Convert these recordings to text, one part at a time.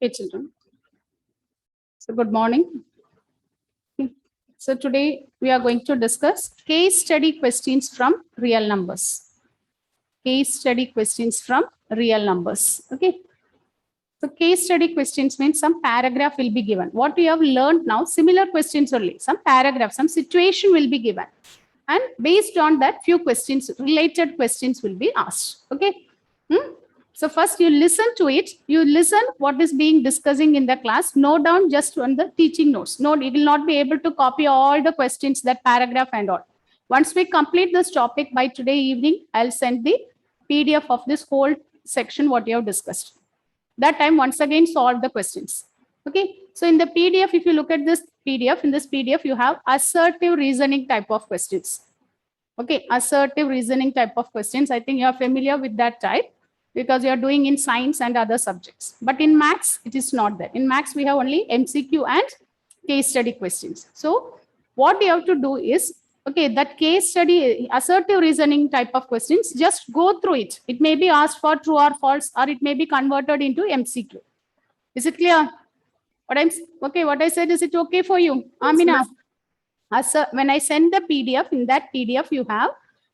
Okay, children. So good morning. So today we are going to discuss case study questions from real numbers. Case study questions from real numbers. Okay. So case study questions means some paragraph will be given. What we have learned now, similar questions only. Some paragraph, some situation will be given. And based on that, few questions, related questions will be asked. Okay. So first you listen to it. You listen what is being discussing in the class. Note down just on the teaching notes. Note, you will not be able to copy all the questions, that paragraph and all. Once we complete this topic by today evening, I'll send the PDF of this whole section, what you have discussed. That time, once again, solve the questions. Okay. So in the PDF, if you look at this PDF, in this PDF, you have assertive reasoning type of questions. Okay. Assertive reasoning type of questions. I think you are familiar with that type, because you are doing in science and other subjects. But in maths, it is not there. In maths, we have only MCQ and case study questions. So what you have to do is, okay, that case study, assertive reasoning type of questions, just go through it. It may be asked for true or false, or it may be converted into MCQ. Is it clear? What I said, is it okay for you? Amina, when I send the PDF, in that PDF, you have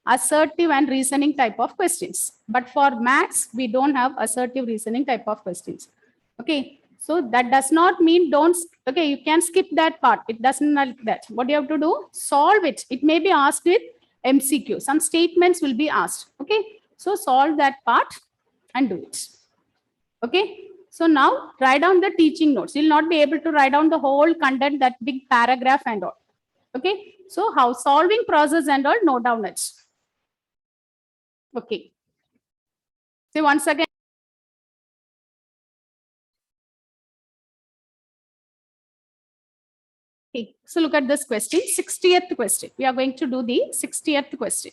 assertive and reasoning type of questions. But for maths, we don't have assertive reasoning type of questions. Okay. So that does not mean okay, you can skip that part. It doesn't like that. What you have to do, solve it. It may be asked with MCQ. Some statements will be asked. Okay. So solve that part and do it. Okay. So now write down the teaching notes. You'll not be able to write down the whole content, that big paragraph and all. Okay. So how solving process and all, note down it. Okay. So once again. Okay. So look at this question, 60th question. We are going to do the 60th question.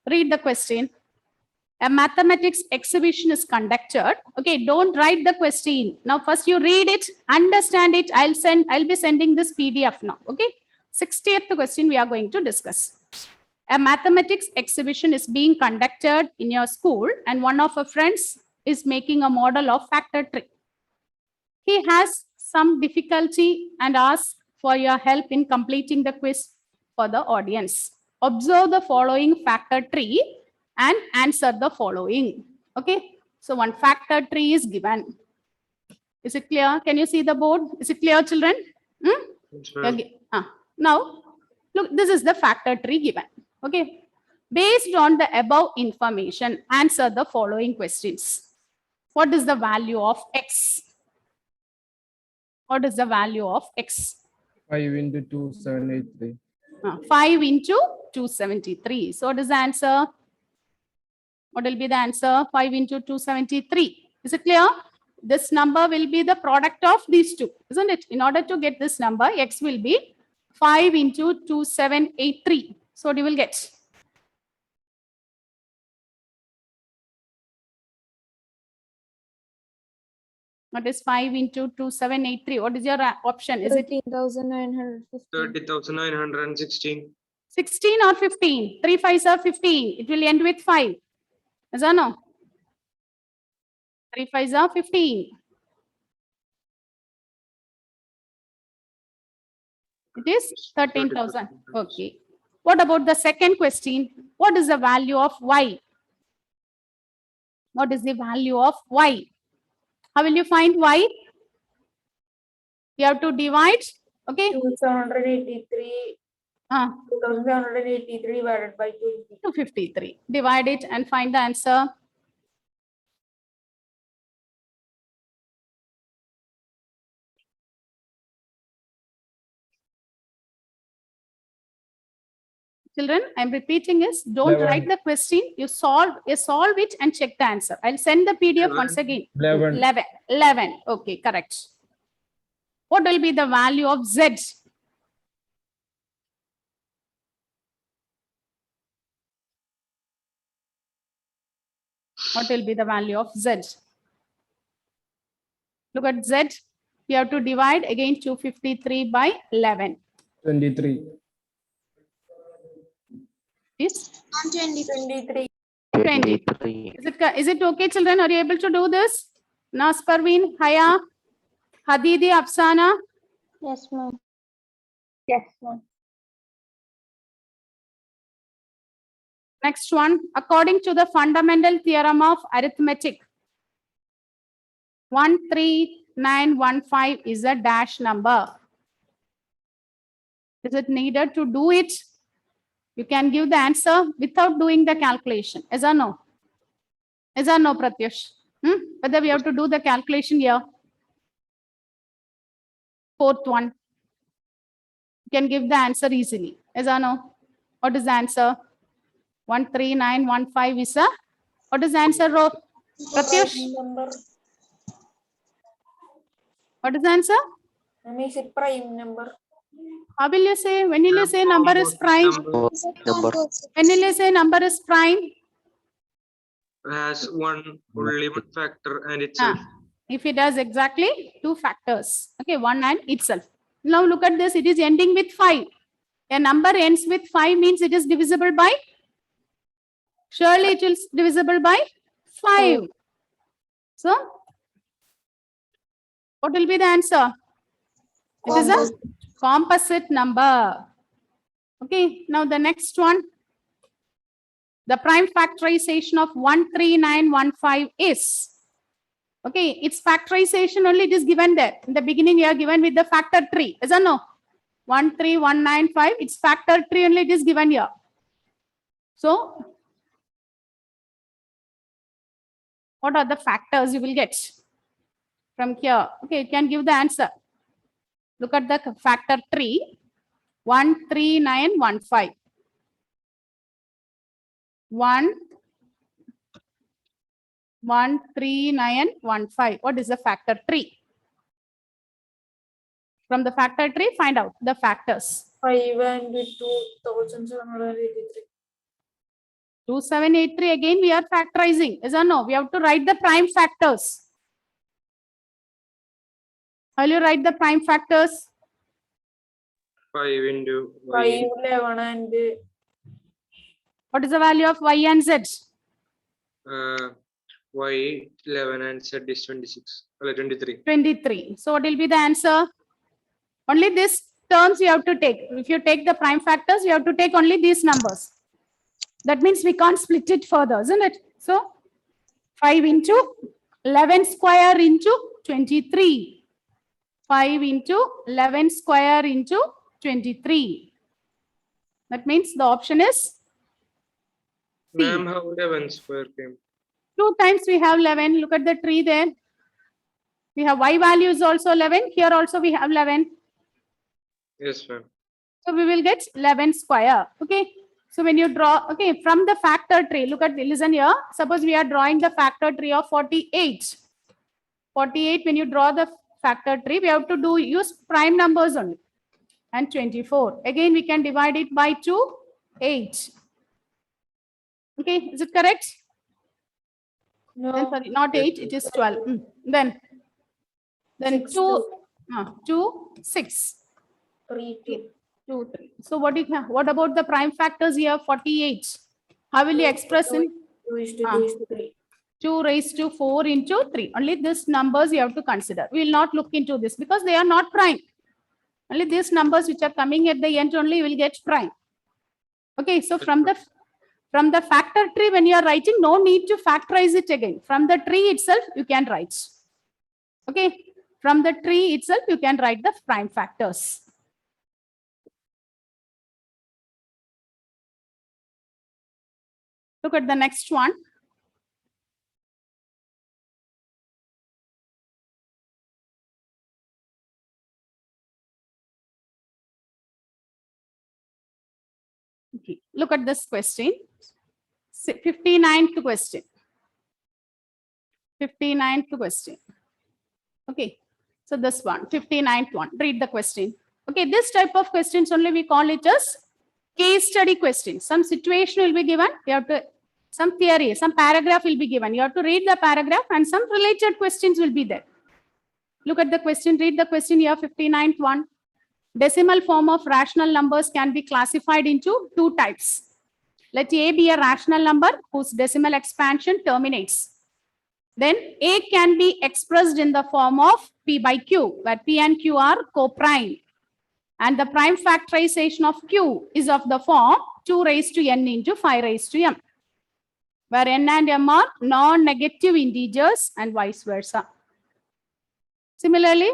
Read the question. A mathematics exhibition is conducted. Okay, don't write the question. Now first you read it, understand it. I'll be sending this PDF now. Okay. 60th question we are going to discuss. A mathematics exhibition is being conducted in your school, and one of our friends is making a model of factor tree. He has some difficulty and asks for your help in completing the quiz for the audience. Observe the following factor tree and answer the following. Okay. So one factor tree is given. Is it clear? Can you see the board? Is it clear, children? Okay. Now, look, this is the factor tree given. Okay. Based on the above information, answer the following questions. What is the value of x? What is the value of x? 5 into 2783. 5 into 273. So what is the answer? What will be the answer? 5 into 273. Is it clear? This number will be the product of these two, isn't it? In order to get this number, x will be 5 into 2783. So what you will get? What is 5 into 2783? What is your option? Is it 13,915. 30,916. 16 or 15? 3 5s are 15. It will end with 5. Is that no? 3 5s are 15. It is 13,000. Okay. What about the second question? What is the value of y? What is the value of y? How will you find y? You have to divide. Okay. 2,783. 2,783 divided by 253. Divide it and find the answer. Children, I'm repeating is, don't 11. write the question. You solve it and check the answer. I'll send the PDF 11. once again. 11. 11. Okay, correct. What will be the value of z? What will be the value of z? Look at z. You have to divide again 253 by 11. 23. Is 23. 20. Is it okay, children? Are you able to do this? Nas Parveen, Haya, Hadidi, Afsana. Yes, ma'am. Yes, ma'am. Next one, according to the fundamental theorem of arithmetic, 13915 is a dash number. Is it needed to do it? You can give the answer without doing the calculation. Yes or no? Yes or no, Pratyush? Whether we have to do the calculation here. Fourth one. You can give the answer easily. Yes or no? What is the answer? 13915 is a, what is the answer, Pratyush? Number. What is the answer? Ma'am, is it prime number? How will you say? When will you say number is prime? Number When will you say number is prime? has only one factor and itself. If it has exactly two factors. Okay, one and itself. Now look at this. It is ending with 5. A number ends with 5 means it is divisible by? Surely it is divisible by 5. So, what will be the answer? It is a composite number. Okay, now the next one. The prime factorization of 13915 is. Okay, its factorization only it is given there. In the beginning, you are given with the factor 3. Is or no? 13195, its factor 3 only it is given here. So, what are the factors you will get from here? Okay, you can give the answer. Look at the factor 3, 13915. 13915. What is the factor 3? From the factor 3, find out the factors. 5 and 2783. 2783, again we are factorizing. Is or no? We have to write the prime factors. How will you write the prime factors? 5 into 5, 11 and What is the value of y and z? y 11 and z is 26. 23. 23. So what will be the answer? Only these terms you have to take. If you take the prime factors, you have to take only these numbers. That means we can't split it further, isn't it? So 5 into 11 square into 23. 5 into 11 square into 23. That means the option is C. Ma'am, how 11 square came? 2 times we have 11. Look at the tree there. We have y value is also 11. Here also we have 11. Yes, ma'am. So we will get 11 square. Okay. So when you draw, okay, from the factor tree, look at, listen here. Suppose we are drawing the factor tree of 48. 48, when you draw the factor tree, we have to use prime numbers only. And 24. Again, we can divide it by 2, 8. Okay, is it correct? Then, no. sorry, not 8, it is 12. Then 6, 2, 6. 3, 2. 2, 3. So what about the prime factors here? 48. How will you express in 2 is to 2 is to 3. 2 raised to 4 into 3? Only these numbers you have to consider. We will not look into this because they are not prime. Only these numbers which are coming at the end only will get prime. Okay, so from the factor tree, when you are writing, no need to factorize it again. From the tree itself, you can write. Okay, from the tree itself, you can write the prime factors. Look at the next one. Okay. Look at this question. 59th question. 59th question. Okay. So this one, 59th one. Read the question. Okay. This type of questions only we call it as case study questions. Some situation will be given. You have to, some theory, some paragraph will be given. You have to read the paragraph and some related questions will be there. Look at the question. Read the question here, 59th one. Decimal form of rational numbers can be classified into 2 types. Let A be a rational number whose decimal expansion terminates Then A can be expressed in the form of P by Q, where P and Q are co-prime. And the prime factorization of Q is of the form 2 raised to n into 5 raised to m, where n and m are non-negative integers and vice versa. Similarly,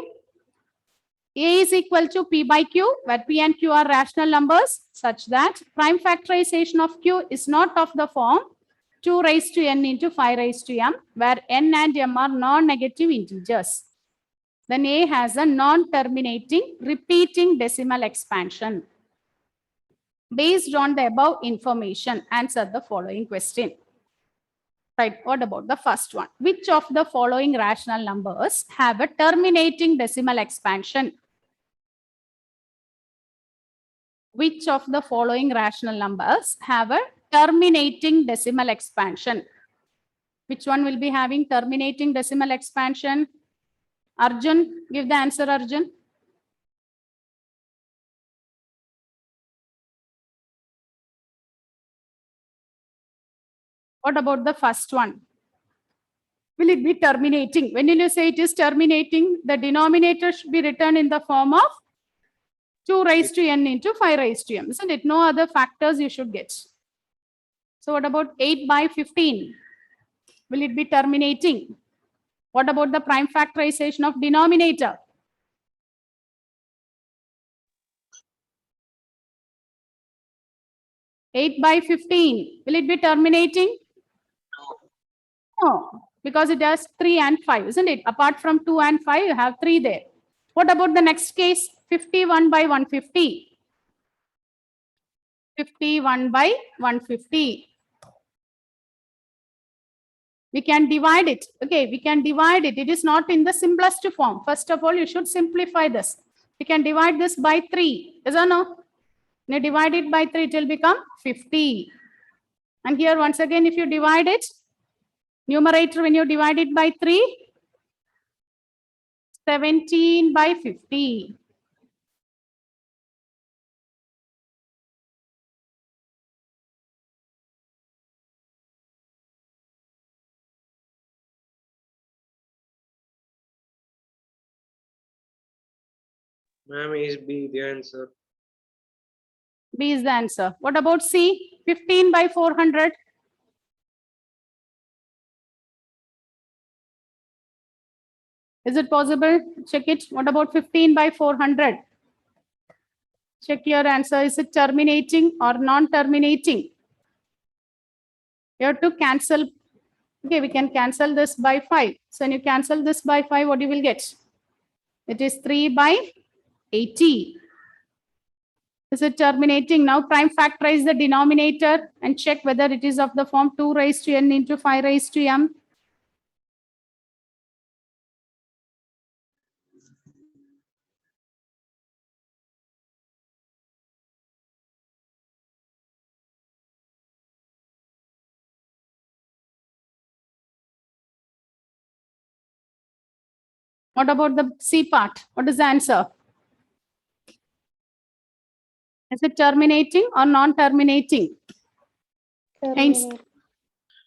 A is equal to P by Q, where P and Q are rational numbers, such that prime factorization of Q is not of the form 2 raised to n into 5 raised to m, where n and m are non-negative integers. Then A has a non-terminating repeating decimal expansion. Based on the above information, answer the following question. Right, what about the first one? Which of the following rational numbers have a terminating decimal expansion? Which of the following rational numbers have a terminating decimal expansion? Which one will be having terminating decimal expansion? Arjun, give the answer, Arjun. What about the first one? Will it be terminating? When you say it is terminating, the denominator should be written in the form of 2 raised to n into 5 raised to m, isn't it? No other factors you should get. So what about 8 by 15? Will it be terminating? What about the prime factorization of denominator? Eight by 15. Will it be terminating? No, because it has 3 and 5, isn't it? Apart from 2 and 5, you have 3 there. What about the next case? 51 by 150. 51 by 150. We can divide it. Okay, we can divide it. It is not in the simplest form. First of all, you should simplify this. We can divide this by 3. Yes or no? When you divide it by 3, it will become 50. And here, once again, if you divide it, numerator, when you divide it by 3, 17 by 50. Ma'am, is B the answer? B is the answer. What about C? 15 by 400. Is it possible? Check it. What about 15 by 400? Check your answer. Is it terminating or non-terminating? You have to cancel. Okay, we can cancel this by 5. So when you cancel this by 5, what you will get? It is 3 by 80. Is it terminating? Now prime factorize the denominator and check whether it is of the form 2 raised to n into 5 raised to m. What about the C part? What is the answer? Is it terminating or non-terminating? Hence,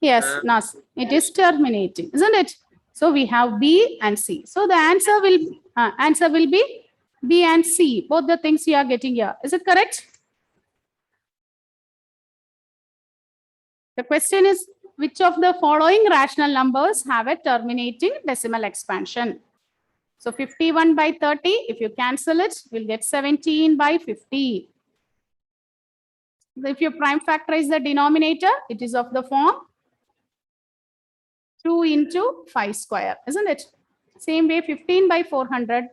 yes, Nas, it is terminating, isn't it? So we have B and C. So the answer will be B and C. Both the things you are getting here. Is it correct? The question is, which of the following rational numbers have a terminating decimal expansion? So 51 by 30, if you cancel it, we'll get 17 by 50. If you prime factorize the denominator, it is of the form 2 into 5 square, isn't it? Same way, 15 by 400,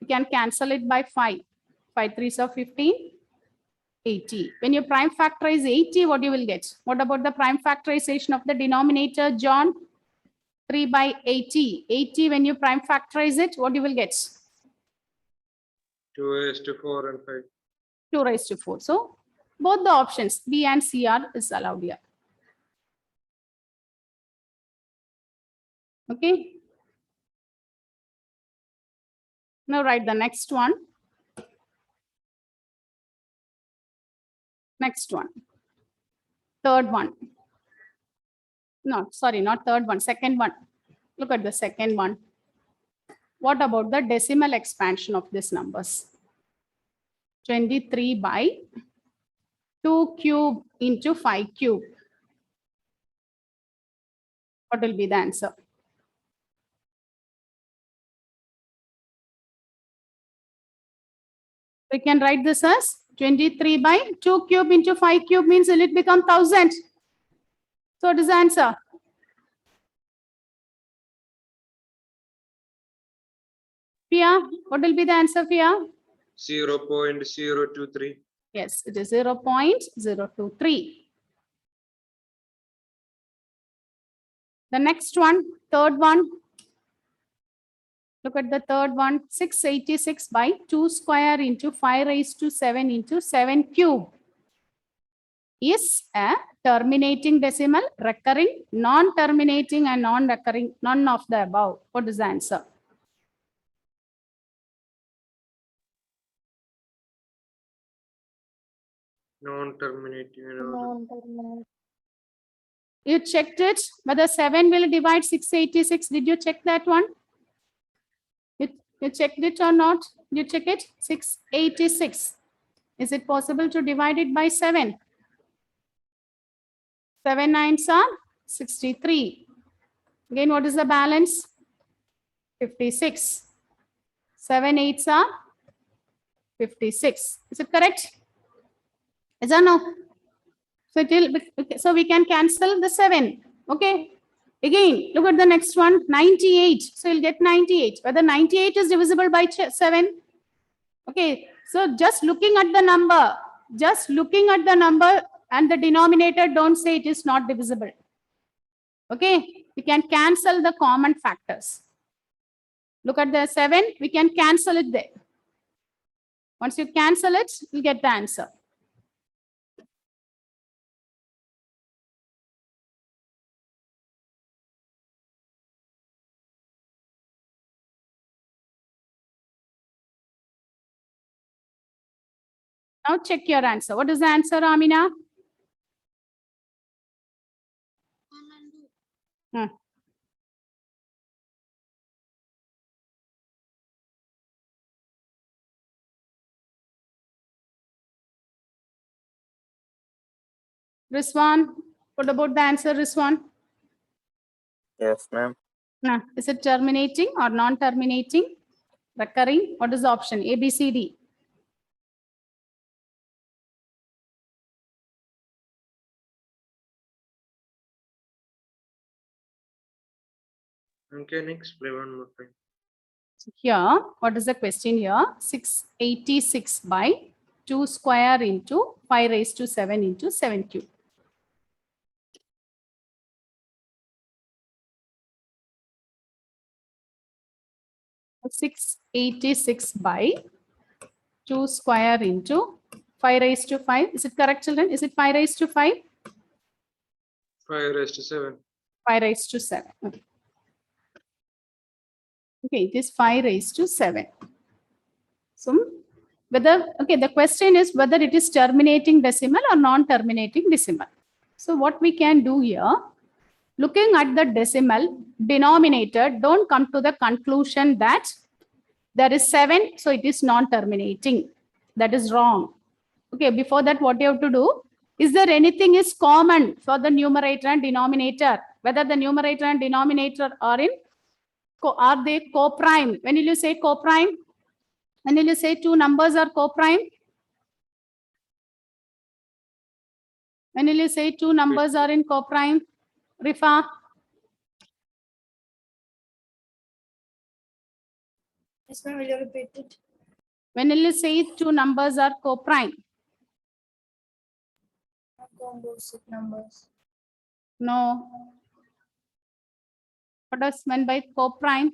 you can cancel it by 5. 5 3s are 15, 80. When you prime factorize 80, what you will get? What about the prime factorization of the denominator, John? 3 by 80. 80, when you prime factorize it, what you will get? 2 raised to 4 and 5. 2 raised to 4. So both the options B and C are is allowed here. Okay. Now write the next one. Next one. Third one. No, sorry, not third one. Second one. Look at the second one. What about the decimal expansion of these numbers? 23 by 2 cube into 5 cube. What will be the answer? We can write this as 23 by 2 cube into 5 cube means will it become 1000? So what is the answer? Pia, what will be the answer, Pia? 0.023. Yes, it is 0.023. The next one, third one. Look at the third one, 686 by 2 square into 5 raised to 7 into 7 cube is a terminating decimal, recurring, non-terminating and non-recurring, none of the above. What is the answer? Non-terminating and Non-terminating. You checked it, whether 7 will divide 686. Did you check that one? You checked it or not? You check it? 686. Is it possible to divide it by 7? 7 nines are 63. Again, what is the balance? 56. 7 eights are 56. Is it correct? Is or no? So we can cancel the 7. Okay. Again, look at the next one, 98. So you'll get 98. Whether 98 is divisible by 7. Okay. So just looking at the number, and the denominator, don't say it is not divisible. Okay. We can cancel the common factors. Look at the 7. We can cancel it there. Once you cancel it, you get the answer. Now check your answer. What is the answer, Amina? Rizwan, what about the answer, Rizwan? Yes, ma'am. Is it terminating or non-terminating? Recurring? What is the option? A, B, C, D. Can you explain one more time? Here, what is the question here? 686 by 2 square into 5 raised to 7 into 7 cube. Six 86 by 2 square into 5 raised to 5. Is it correct, children? Is it 5 raised to 5? 5 raised to 7. 5 raised to 7. Okay, it is 5 raised to 7. So the question is whether it is terminating decimal or non-terminating decimal. So what we can do here, looking at the decimal denominator, don't come to the conclusion that there is 7, so it is non-terminating. That is wrong. Okay, before that, what you have to do, is there anything is common for the numerator and denominator? Whether the numerator and denominator are they co-prime? When will you say co-prime? When will you say two numbers are co-prime? When will you say two numbers are in co-prime? Rifa? Yes, ma'am. Will you repeat it? When will you say two numbers are co-prime? Composite numbers. No. What does meant by co-prime?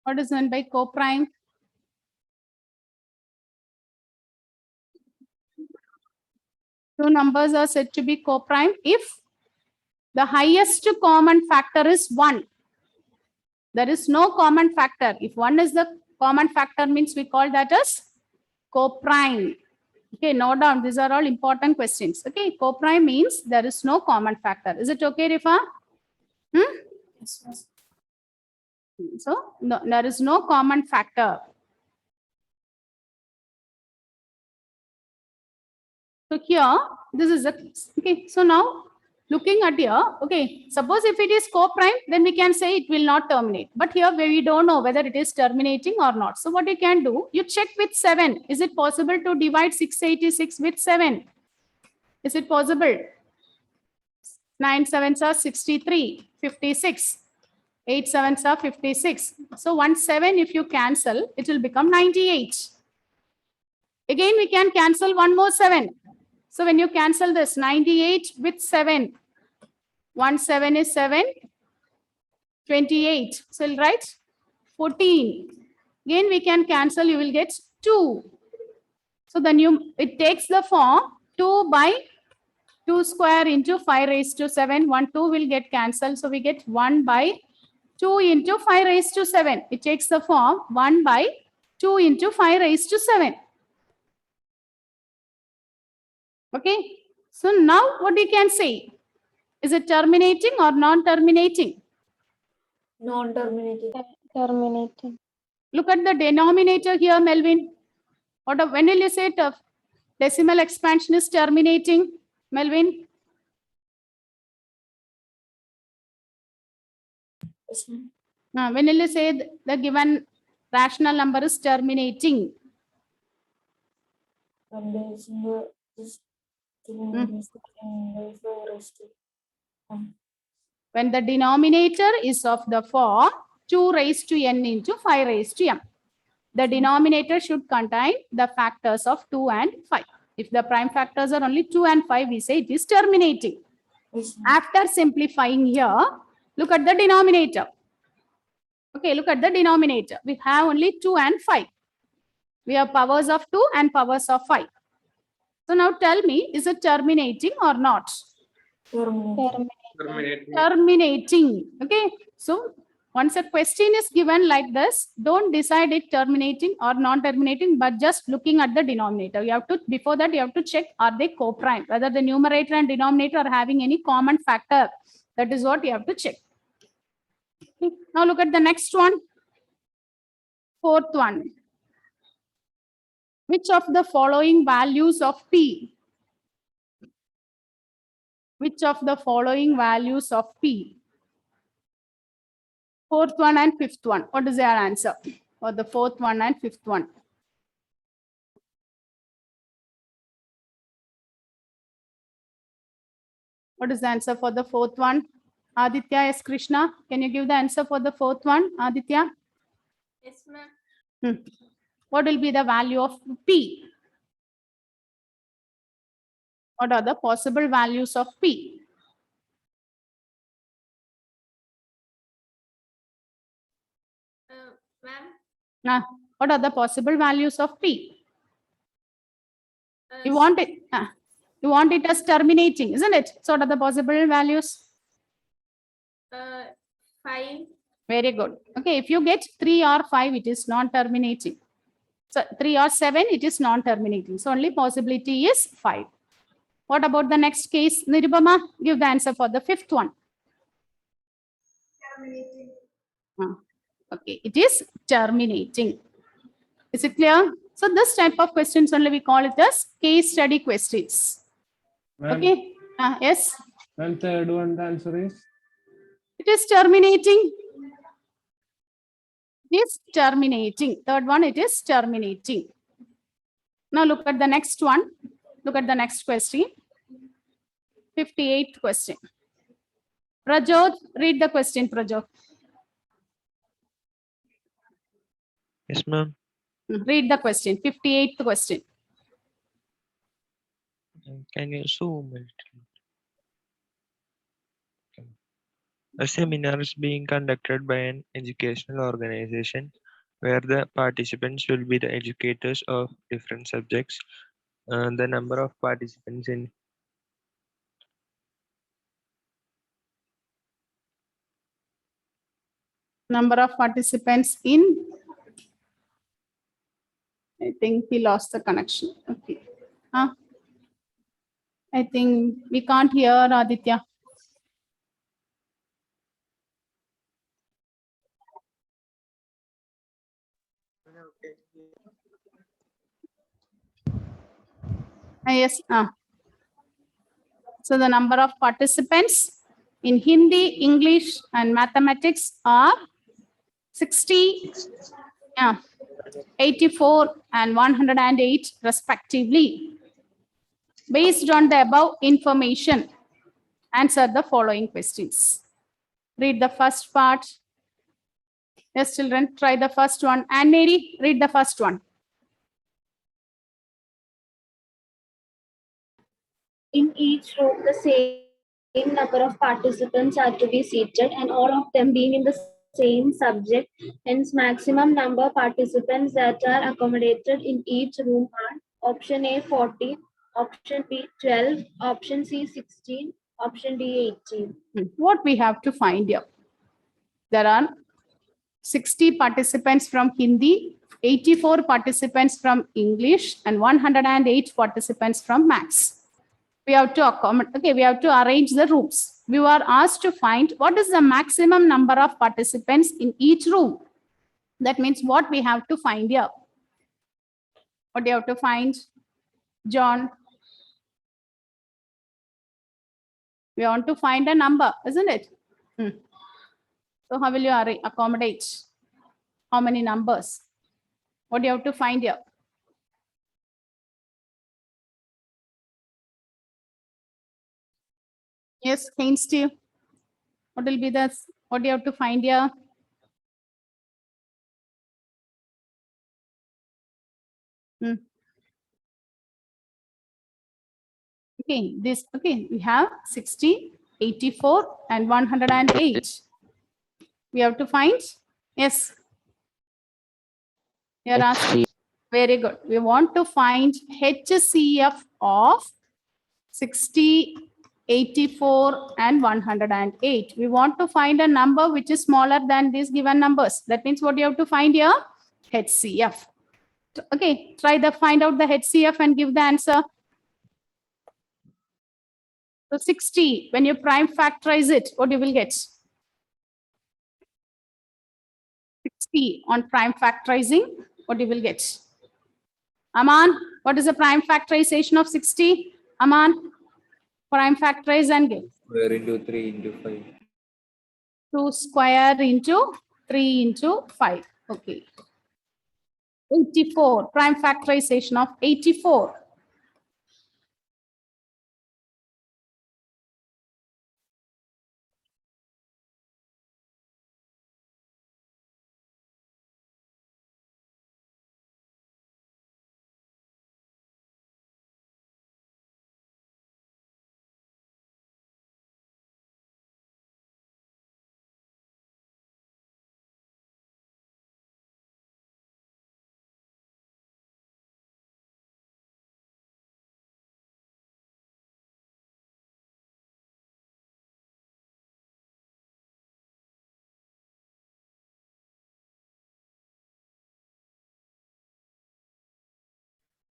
What is meant by co-prime? Two numbers are said to be co-prime if the highest common factor is 1. There is no common factor. If 1 is the common factor, means we call that as co-prime. Okay, note down. These are all important questions. Okay, co-prime means there is no common factor. Is it okay, Rifa? Yes, ma'am. So no, there is no common factor. So here, this is a okay. So now looking at here, okay, suppose if it is co-prime, then we can say it will not terminate. But here we don't know whether it is terminating or not. So what you can do, you check with 7. Is it possible to divide 686 with 7? Is it possible? 9 sevens are 63, 56. 8 sevens are 56. So 1 7, if you cancel, it will become 98. Again, we can cancel one more 7. So when you cancel this 98 with 7, 1 7 is 7, 28. So we'll write 14. Again, we can cancel, you will get 2. So the new, it takes the form 2 by 2 square into 5 raised to 7. 1, 2 will get cancelled. So we get 1 by 2 into 5 raised to 7. It takes the form 1 by 2 into 5 raised to 7. Okay. So now what you can say? Is it terminating or non-terminating? Non-terminating. Terminating. Look at the denominator here, Melvin. When will you say decimal expansion is terminating, Melvin? Yes, ma'am. When will you say the given rational number is terminating? When there is no this When the denominator is of the form 2 raised to n into 5 raised to m. The denominator should contain the factors of 2 and 5. If the prime factors are only 2 and 5, we say it is terminating. Yes, ma'am. After simplifying here, look at the denominator. Okay, look at the denominator. We have only 2 and 5. We have powers of 2 and powers of 5. So now tell me, is it terminating or not? Terminating. Terminate. Terminating. Okay. So once a question is given like this, don't decide it terminating or non-terminating, but just looking at the denominator. You have to, before that, you have to check, are they co-prime? Whether the numerator and denominator are having any common factor. That is what you have to check. Okay. Now look at the next one. Fourth one. Which of the following values of P? Which of the following values of P? Fourth one and fifth one. What is their answer for the fourth one and fifth one? What is the answer for the fourth one? Aditya S. Krishna, can you give the answer for the fourth one? Aditya, Yes, ma'am. what will be the value of P? What are the possible values of P? Ma'am. Now, what are the possible values of P? You want it as terminating, isn't it? So what are the possible values? 5. Very good. Okay, if you get 3 or 5, it is non-terminating. So 3 or 7, it is non-terminating. So only possibility is 5. What about the next case? Nirubama, give the answer for the fifth one. Terminating. Okay, it is terminating. Is it clear? So this type of questions only we call it as case study questions. Ma'am, Okay. Yes, ma'am, third one, the answer is it is terminating. It is terminating. Third one, it is terminating. Now look at the next one. Look at the next question. 58th question. Prajot, read the question, Prajot. Yes, ma'am. Read the question. 58th question. Can you zoom a little? Okay. A seminar is being conducted by an educational organization where the participants will be the educators of different subjects. The number of participants in Number of participants in, I think he lost the connection. Okay. Huh? I think we can't hear Aditya. Yes. So the number of participants in Hindi, English, and mathematics are 60, 84, and 108 respectively. Based on the above information, answer the following questions. Read the first part. Yes, children, try the first one. And Mary, read the first one. In each room, the same number of participants are to be seated, and all of them being in the same subject. Hence, maximum number of participants that are accommodated in each room are option A 40, option B 12, option C 16, option D 18. What we have to find here? There are 60 participants from Hindi, 84 participants from English, and 108 participants from Maths. We have to accommodate, okay, we have to arrange the rooms. We were asked to find what is the maximum number of participants in each room. That means what we have to find here. What do you have to find, John? We want to find a number, isn't it? So how will you accommodate? How many numbers? What do you have to find here? Yes, Haynes, Steve. What will be the, what do you have to find here? Okay, this, okay, we have 60, 84, and 108. We have to find, yes. You're asking, very good. We want to find HCF of 60, 84, and 108. We want to find a number which is smaller than these given numbers. That means what you have to find here? HCF. Okay, try the find out the HCF and give the answer. So 60, when you prime factorize it, what you will get? 60 on prime factorizing, what you will get? Aman, what is the prime factorization of 60? Aman, prime factorize and give. Square into 3 into 5. 2 square into 3 into 5. Okay. 84, prime factorization of 84.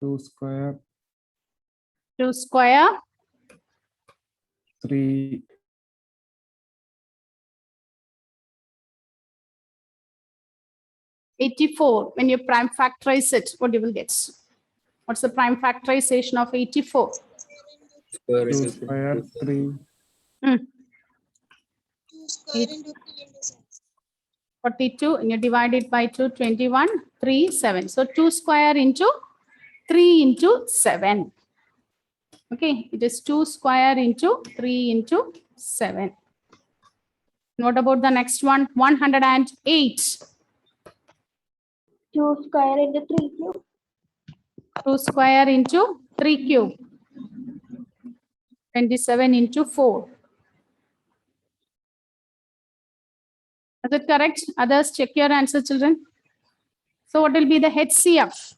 Two square, 2 square, 3, 84. When you prime factorize it, what you will get? What's the prime factorization of 84? Square 2 into square, 3, 42, and you divide it by 2, 21, 3, 7. So 2 square into 3 into 7. Okay, it is 2 square into 3 into 7. What about the next one? 108. 2 square into 3 cube. 2 square into 3 cube. 27 into 4. Is it correct? Others, check your answer, children. So what will be the HCF?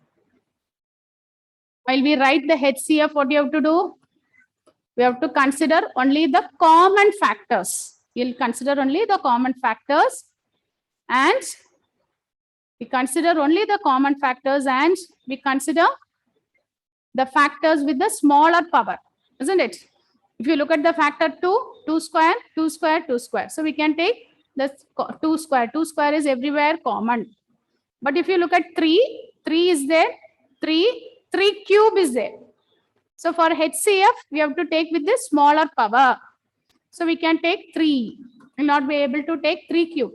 While we write the HCF, what do you have to do? We have to consider only the common factors. You'll consider only the common factors, and we consider only the common factors, and we consider the factors with the smaller power, isn't it? If you look at the factor 2, 2 square, 2 square, 2 square. So we can take the 2 square. 2 square is everywhere common. But if you look at 3, 3 is there, 3 cube is there. So for HCF, we have to take with the smaller power. So we can take 3. Will not be able to take 3 cube.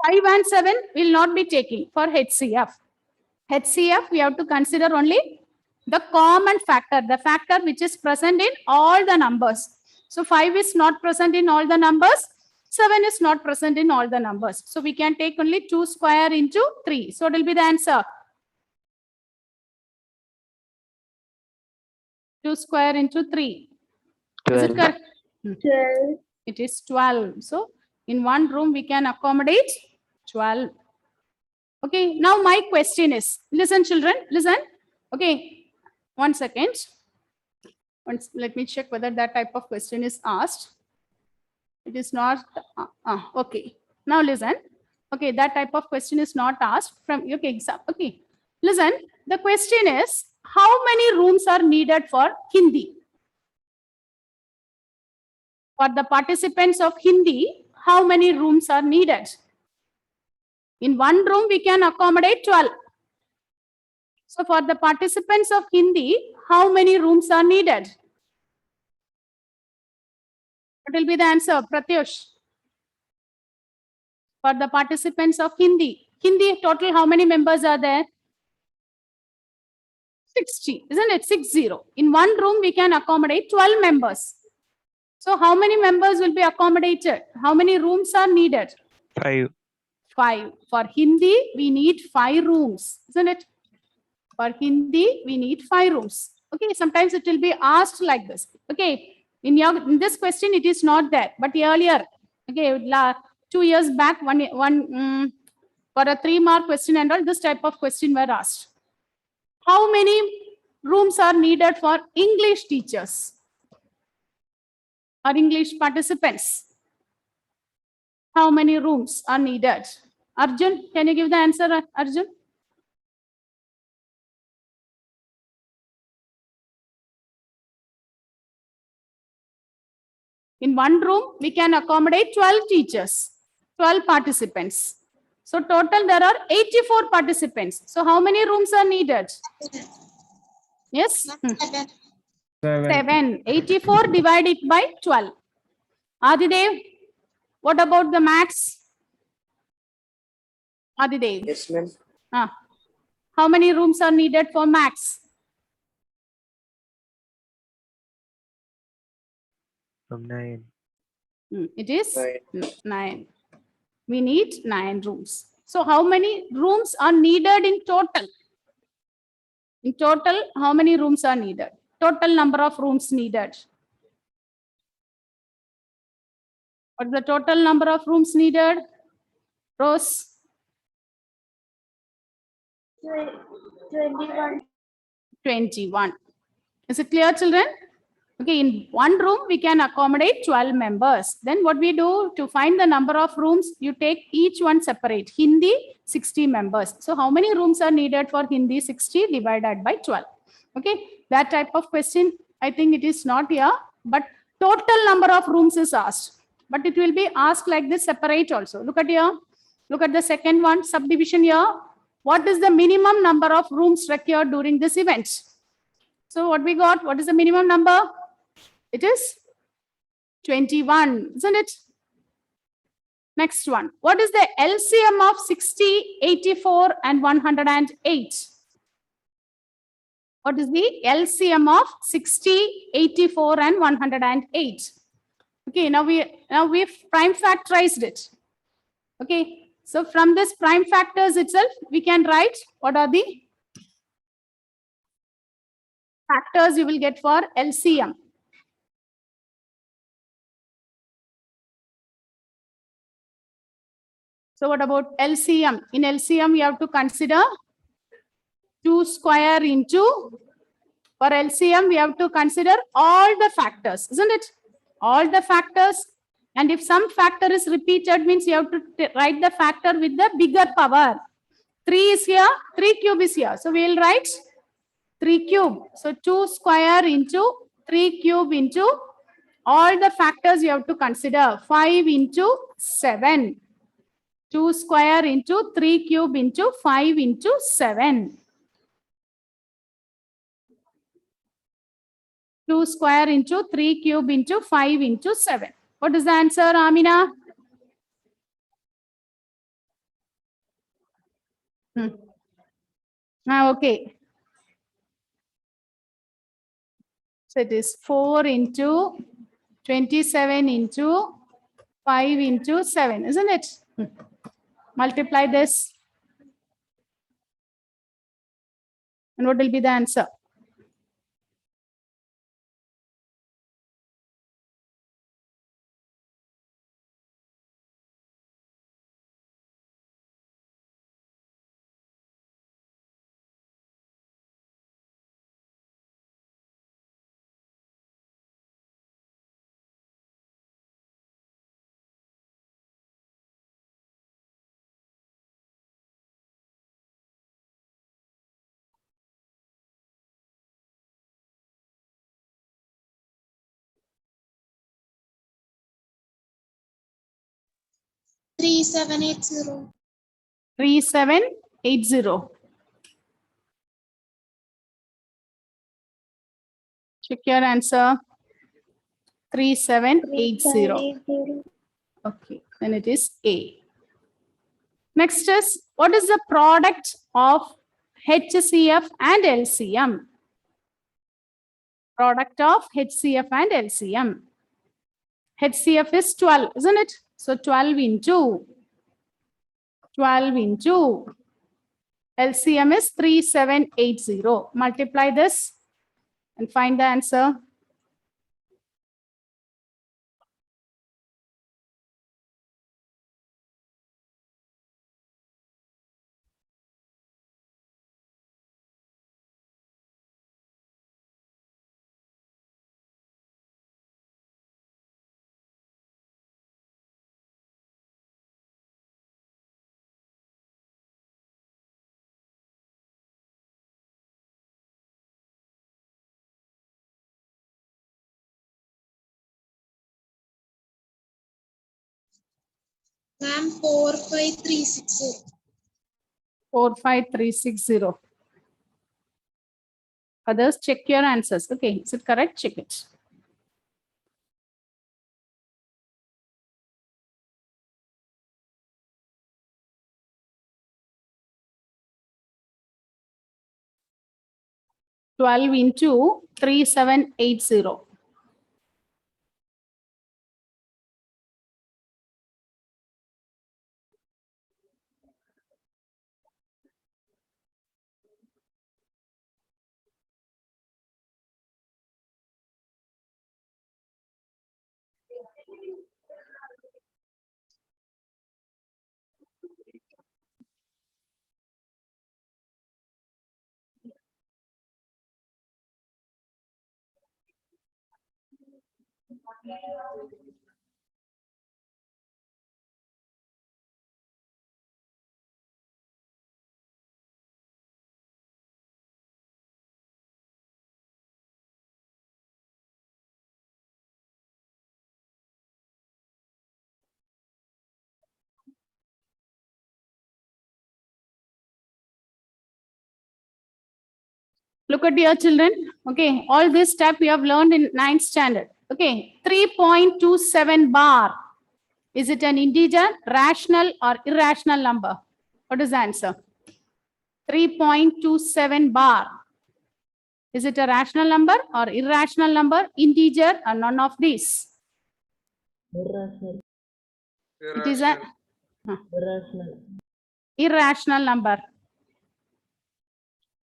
5 and 7 will not be taking for HCF. HCF, we have to consider only the common factor, the factor which is present in all the numbers. So 5 is not present in all the numbers. 7 is not present in all the numbers. So we can take only 2 square into 3. So it will be the answer. 2 square into 3. Is it 12. correct? 12. It is 12. So in one room, we can accommodate 12. Okay, now my question is, listen children, listen. Okay, 1 second. Once, let me check whether that type of question is asked. It is not, okay. Now listen. Okay, that type of question is not asked from, okay, exam. Okay, listen. The question is, how many rooms are needed for Hindi? For the participants of Hindi, how many rooms are needed? In one room, we can accommodate 12. So for the participants of Hindi, how many rooms are needed? What will be the answer, Pratyush? For the participants of Hindi, total how many members are there? 60, isn't it? 60. In one room, we can accommodate 12 members. So how many members will be accommodated? How many rooms are needed? 5. 5. For Hindi, we need 5 rooms, isn't it? For Hindi, we need 5 rooms. Okay, sometimes it will be asked like this. Okay, in this question, it is not there. But earlier, okay, 2 years back, for a 3-mark question and all, this type of question were asked. How many rooms are needed for English teachers or English participants? How many rooms are needed? Arjun, can you give the answer, Arjun? In one room, we can accommodate 12 teachers, 12 participants. So total, there are 84 participants. So how many rooms are needed? Yes? 7. 84 divided by 12. Adidev, what about the maths? Adidev. Yes, ma'am. How many rooms are needed for maths? From 9. It is Nine. 9. We need 9 rooms. So how many rooms are needed in total? In total, how many rooms are needed? Total number of rooms needed. What is the total number of rooms needed? Rose? 21. 21. Is it clear, children? Okay, in one room, we can accommodate 12 members. Then what we do to find the number of rooms, you take each one separate. Hindi, 60 members. So how many rooms are needed for Hindi? 60 divided by 12. Okay, that type of question, I think it is not here, but total number of rooms is asked. But it will be asked like this separate also. Look at here. Look at the second one, subdivision here. What is the minimum number of rooms required during this event? So what we got? What is the minimum number? It is 21, isn't it? Next one. What is the LCM of 60, 84, and 108? What is the LCM of 60, 84, and 108? Okay, now we've prime factorized it. Okay, so from this prime factors itself, we can write what are the factors you will get for LCM. So what about LCM? In LCM, you have to consider 2 square into, for LCM, we have to consider all the factors, isn't it? All the factors. And if some factor is repeated, means you have to write the factor with the bigger power. 3 is here, 3 cube is here. So we will write 3 cube. So 2 square into 3 cube into all the factors you have to consider. 5 into 7. 2 square into 3 cube into 5 into 7. 2 square into 3 cube into 5 into 7. What is the answer, Amina? Okay. So it is 4 into 27 into 5 into 7, isn't it? Multiply this. And what will be the answer? Three seven eight zero. 3780. Check your answer. 3780. Okay, then it is A. Next is, what is the product of HCF and LCM? Product of HCF and LCM. HCF is 12, isn't it? So 12 into LCM is 3780. Multiply this and find the answer. Ma'am, 45360. 45360. Others, check your answers. Okay, is it correct? Check it. Twelve into 3780. Look at your children. Okay, all this step we have learned in 9th standard. Okay, 3.27 bar. Is it an integer, rational or irrational number? What is the answer? 3.27 bar. Is it a rational number or irrational number, integer or none of these? It is a irrational number.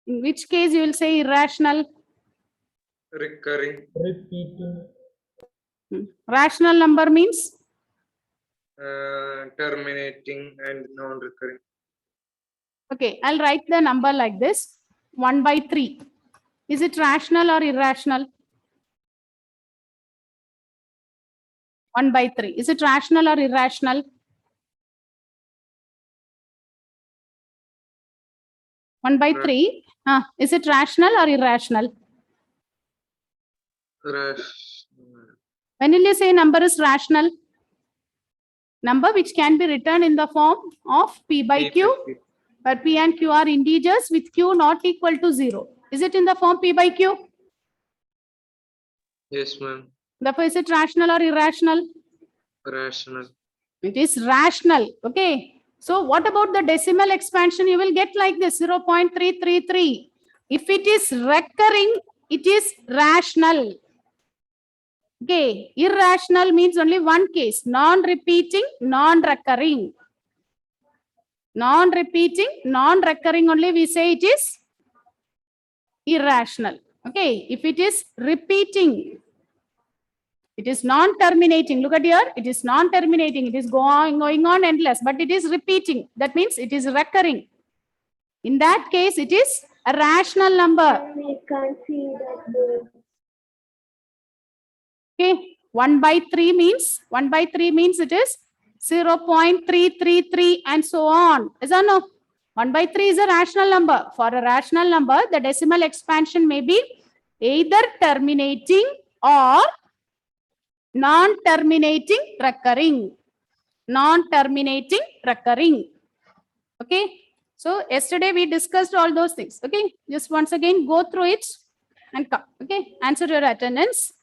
In which case you will say irrational? Recurring. Rational number means? Terminating and non-recurring. Okay, I'll write the number like this. 1/3. Is it rational or irrational? 1/3. Is it rational or irrational? 1 by 3. Is it rational or irrational? When will you say number is rational? Number which can be written in the form of P by Q, where P and Q are integers with Q not equal to 0. Is it in the form P by Q? Yes, ma'am. Therefore, is it rational or irrational? Rational. It is rational. Okay. So what about the decimal expansion? You will get like this 0.333. If it is recurring, it is rational. Okay. Irrational means only one case. Non-repeating, non-recurring. Non-repeating, non-recurring only we say it is irrational. Okay. If it is repeating, it is non-terminating. Look at here. It is non-terminating. It is going on endless, but it is repeating. That means it is recurring. In that case, it is a rational number. I can't see that word. Okay. 1 by 3 means it is 0.333 and so on. Is or no? 1 by 3 is a rational number. For a rational number, the decimal expansion may be either terminating or non-terminating recurring. Non-terminating recurring. Okay. So yesterday we discussed all those things. Okay. Just once again go through it and come. Okay. Answer your attendance.